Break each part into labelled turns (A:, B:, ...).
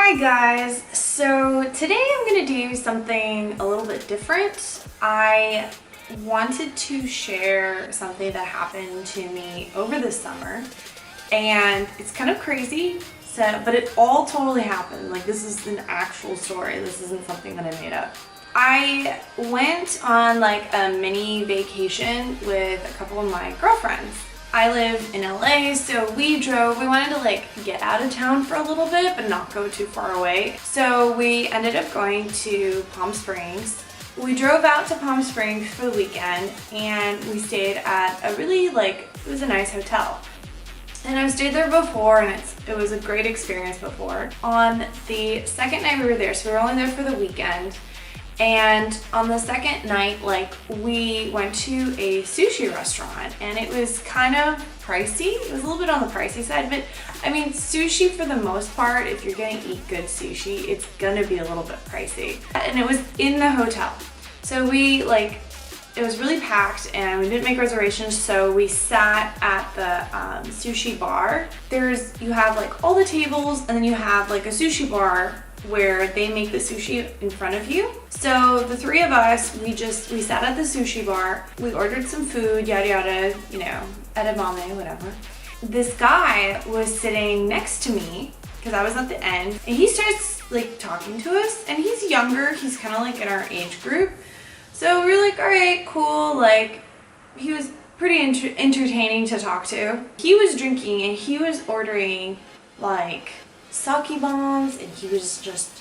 A: Hi guys, so today I'm going to do something a little bit different. I wanted to share something that happened to me over the summer, and it's kind of crazy, but it all totally happened. Like, this is an actual story. This isn't something that I made up. I went on like a mini vacation with a couple of my girlfriends. I live in LA, so we wanted to like get out of town for a little bit, but not go too far away. So we ended up going to Palm Springs. We drove out to Palm Springs for the weekend, and we stayed at a really it was a nice hotel. And I've stayed there before, and it was a great experience before. On the second night we were there, so we were only there for the weekend. And on the second night, we went to a sushi restaurant, and it was kind of pricey. It was a little bit on the pricey side, but I mean, sushi for the most part, if you're gonna eat good sushi, it's gonna be a little bit pricey. And it was in the hotel. So it was really packed, and we didn't make reservations, so we sat at the sushi bar. You have like all the tables, and then you have like a sushi bar where they make the sushi in front of you. So the three of us, we sat at the sushi bar, we ordered some food, yada yada, you know, edamame, whatever. This guy was sitting next to me, because I was at the end, and he starts like talking to us, and he's younger, he's kind of like in our age group. So we were like, all right, cool, like, he was pretty entertaining to talk to. He was drinking, and he was ordering like sake bombs, and he was just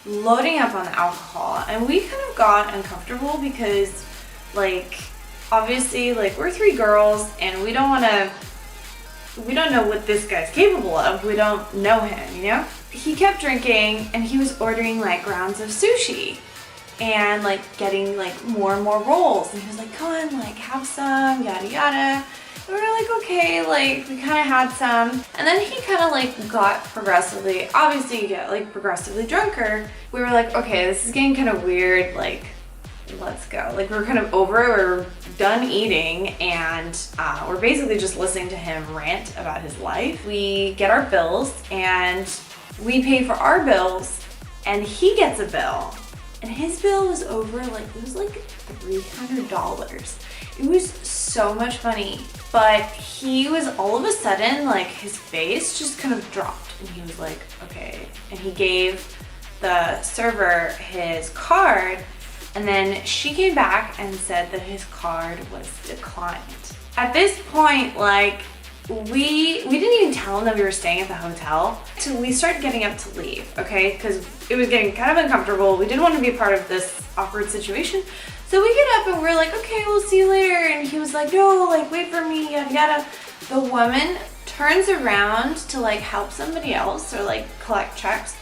A: loading up on the alcohol, and we kind of got uncomfortable because obviously we're three girls, and we don't know what this guy's capable of. We don't know him, you know? He kept drinking, and he was ordering like rounds of sushi and getting more and more rolls, and he was like, come on, have some, yada yada. And we were like, okay, we kind of had some. And then he kind of got progressively, obviously you get progressively drunker. We were like, okay, this is getting kind of weird, let's go. We were kind of over it, we were done eating, and we're basically just listening to him rant about his life. We get our bills, and we pay for our bills, and he gets a bill. And his bill was over, it was $300. It was so much money. But he was all of a sudden, his face just kind of dropped, and he was like, okay. And he gave the server his card, and then she came back and said that his card was declined. At this point, we didn't even tell him that we were staying at the hotel. So we started getting up to leave, okay? Because it was getting kind of uncomfortable. We didn't want to be a part of this awkward situation. So we get up, and we're like, okay, we'll see you later. And he was like, no, wait for me, yada yada. The woman turns around to help somebody else or collect checks.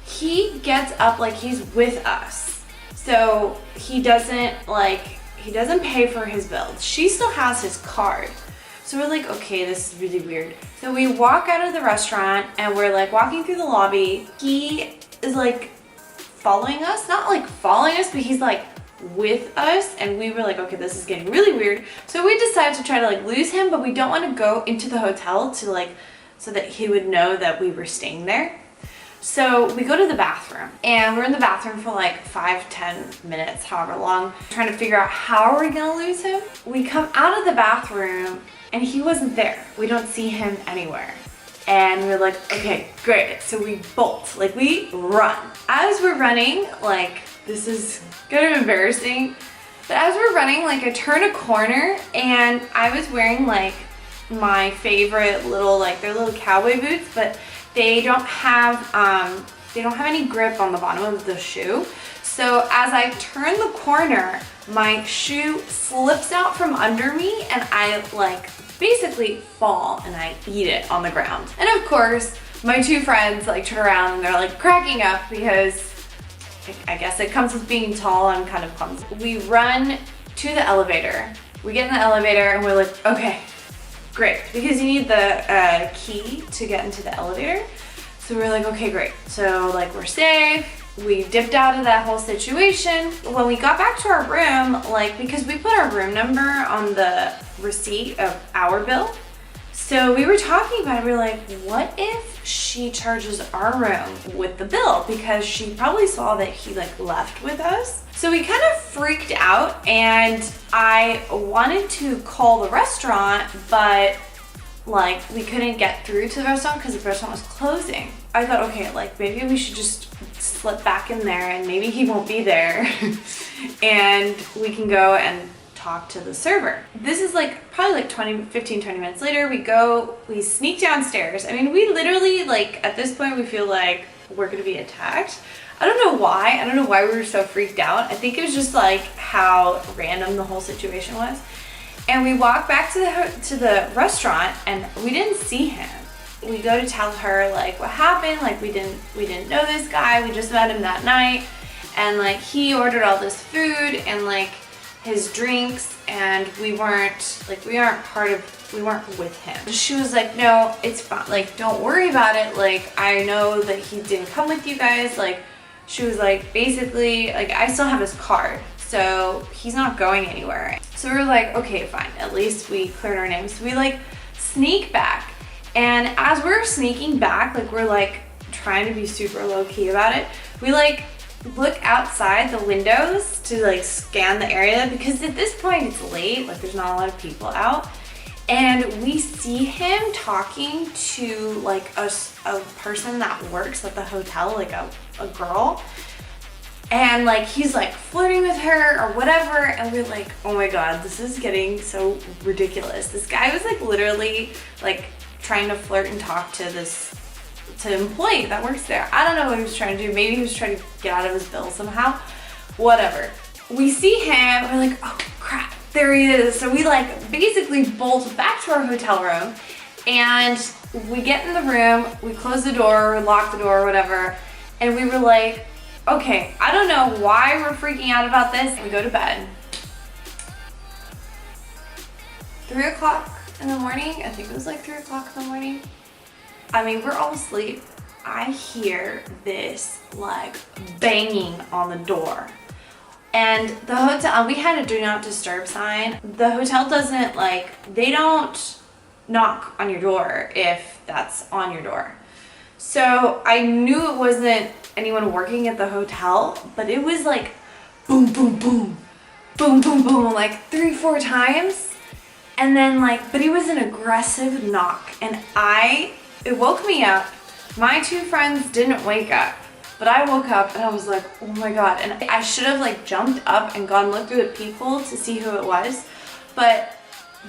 A: He gets up he's with us. So he doesn't pay for his bill. She still has his card. So we're like, okay, this is really weird. So we walk out of the restaurant, and we're walking through the lobby. He is following us, not following us, but he's with us, and we were okay, this is getting really weird. So we decided to try to lose him, but we don't want to go into the hotel to so that he would know that we were staying there. So we go to the bathroom, and we're in the bathroom for 5-10 minutes, however long, trying to figure out how are we gonna lose him. We come out of the bathroom, and he wasn't there. We don't see him anywhere. And we're like, okay, great. So we bolt, we run. As we're running, this is kind of embarrassing, but as we're running, I turn a corner, and I was wearing my favorite little, they're little cowboy boots, but they don't have any grip on the bottom of the shoe. So as I turn the corner, my shoe slips out from under me, and I basically fall, and I eat it on the ground. And of course, my two friends turn around, and they're cracking up because I guess it comes with being tall. I'm kind of clumsy. We run to the elevator. We get in the elevator, and we're like, okay, great, because you need the key to get into the elevator. So we're like, okay, great. So we're safe. We dipped out of that whole situation. When we got back to our room, because we put our room number on the receipt of our bill, So we were talking about it, we were like, what if she charges our room with the bill? Because she probably saw that he like left with us. So we kind of freaked out, and I wanted to call the restaurant, but like we couldn't get through to the restaurant because the restaurant was closing. I thought, okay, like maybe we should just slip back in there and maybe he won't be there and we can go and talk to the server. This is like probably like 15, 20 minutes later. We sneak downstairs. I mean, we literally like at this point we feel like we're gonna be attacked. I don't know why. I don't know why we were so freaked out. I think it was just like how random the whole situation was. And we walk back to the restaurant and we didn't see him. We go to tell her like what happened. Like we didn't know this guy. We just met him that night, and like he ordered all this food and like his drinks, and we weren't with him. She was like, no, it's fine. Like, don't worry about it. Like, I know that he didn't come with you guys. Like, she was like, basically, like, I still have his card, so he's not going anywhere. So we were like, okay, fine. At least we cleared our names. So we like sneak back, and as we're sneaking back, like we're like trying to be super low key about it. We like look outside the windows to like scan the area, because at this point it's late, like there's not a lot of people out, and we see him talking to like a person that works at the hotel, like a girl, and like he's like flirting with her or whatever, and we're like, oh my god, this is getting so ridiculous. This guy was like literally like trying to flirt and talk to an employee that works there. I don't know what he was trying to do. Maybe he was trying to get out of his bill somehow. Whatever. We see him, we're like, oh crap, there he is. So we like basically bolt back to our hotel room, and we get in the room, we close the door, lock the door, whatever, and we were like, okay, I don't know why we're freaking out about this. We go to bed. 3 o'clock in the morning, I think it was like 3 o'clock in the morning. I mean, we're all asleep. I hear this like banging on the door. And the hotel, we had a do not disturb sign. The hotel doesn't like, they don't knock on your door if that's on your door. So I knew it wasn't anyone working at the hotel, but it was like boom, boom, boom, boom, boom, boom, like 3-4 times. And then like, but it was an aggressive knock, and it woke me up. My 2 friends didn't wake up, but I woke up and I was like, oh my god. And I should have like jumped up and gone look through the people to see who it was, but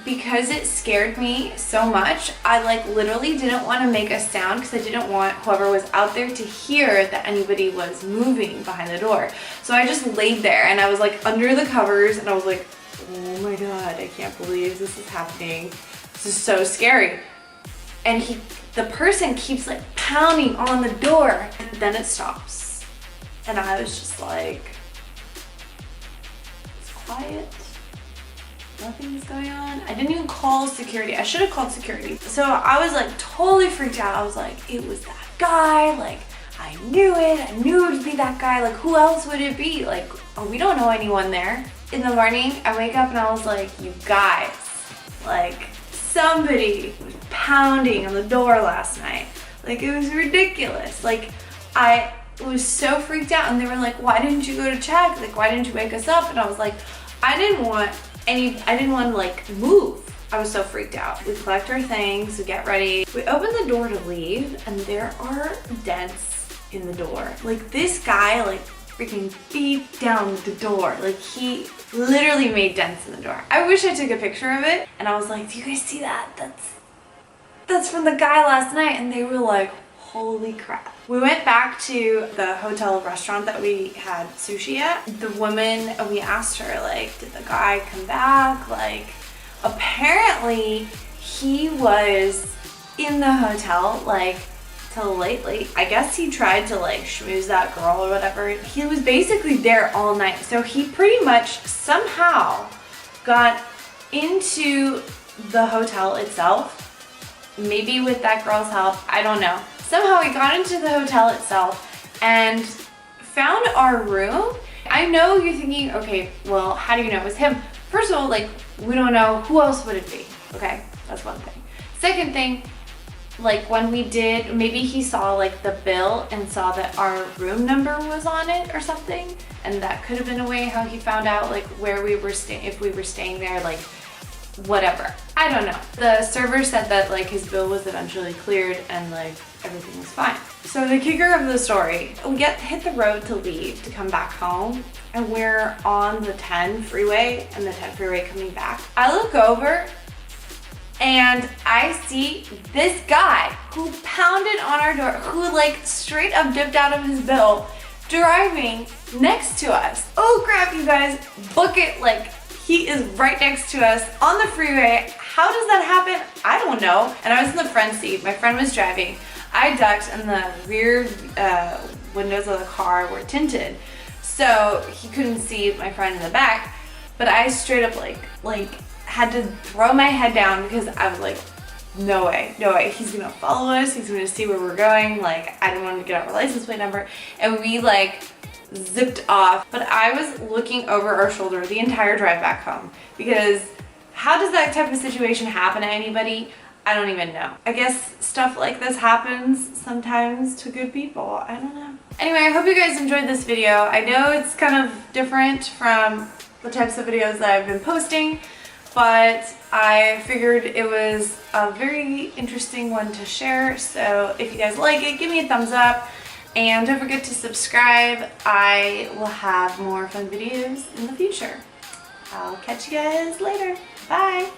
A: because it scared me so much, I like literally didn't want to make a sound, because I didn't want whoever was out there to hear that anybody was moving behind the door. So I just laid there and I was like under the covers, and I was like, oh my god, I can't believe this is happening. This is so scary. And the person keeps like pounding on the door, and then it stops. And I was just like, it's quiet. Nothing's going on. I didn't even call security. I should have called security. So I was like totally freaked out. I was like, it was that guy. Like, I knew it. I knew it would be that guy. Like, who else would it be? Like, oh, we don't know anyone there. In the morning, I wake up and I was like, you guys, like, somebody was pounding on the door last night. Like, it was ridiculous. Like, I was so freaked out, and they were like, why didn't you go to check? Like, why didn't you wake us up? And I was like, I didn't want to like move. I was so freaked out. We collect our things, we get ready. We open the door to leave, and there are dents in the door. Like, this guy like freaking beat down the door. Like, he literally made dents in the door. I wish I took a picture of it, and I was like, do you guys see that? That's from the guy last night. And they were like, holy crap. We went back to the hotel restaurant that we had sushi at. The woman, we asked her, like, did the guy come back? Like, apparently he was in the hotel like till lately. I guess he tried to like schmooze that girl or whatever. He was basically there all night. So he pretty much somehow got into the hotel itself. Maybe with that girl's help, I don't know. Somehow he got into the hotel itself and found our room. I know you're thinking, okay, well, how do you know it was him? First of all, like, we don't know, who else would it be, okay? That's one thing. Second thing, like when we did, maybe he saw like the bill and saw that our room number was on it or something, and that could have been a way how he found out like where we were staying, if we were staying there, like whatever. I don't know. The server said that like his bill was eventually cleared and like everything was fine. So the kicker of the story, we hit the road to leave to come back home, and we're on the 10 freeway and the 10 freeway coming back. I look over and I see this guy who pounded on our door, who like straight up dipped out of his bill, driving next to us. Oh crap, you guys, book it, like he is right next to us on the freeway. How does that happen? I don't know. And I was in the front seat, my friend was driving. I ducked and the rear windows of the car were tinted, so he couldn't see my friend in the back, but I straight up like had to throw my head down because I was like, no way, he's gonna follow us, he's gonna see where we're going. Like, I didn't want to get our license plate number, and we like zipped off. But I was looking over our shoulder the entire drive back home, because how does that type of situation happen to anybody? I don't even know. I guess stuff like this happens sometimes to good people. I don't know. Anyway, I hope you guys enjoyed this video. I know it's kind of different from the types of videos that I've been posting, but I figured it was a very interesting one to share. So if you guys like it, give me a thumbs up, and don't forget to subscribe. I will have more fun videos in the future. I'll catch you guys later. Bye.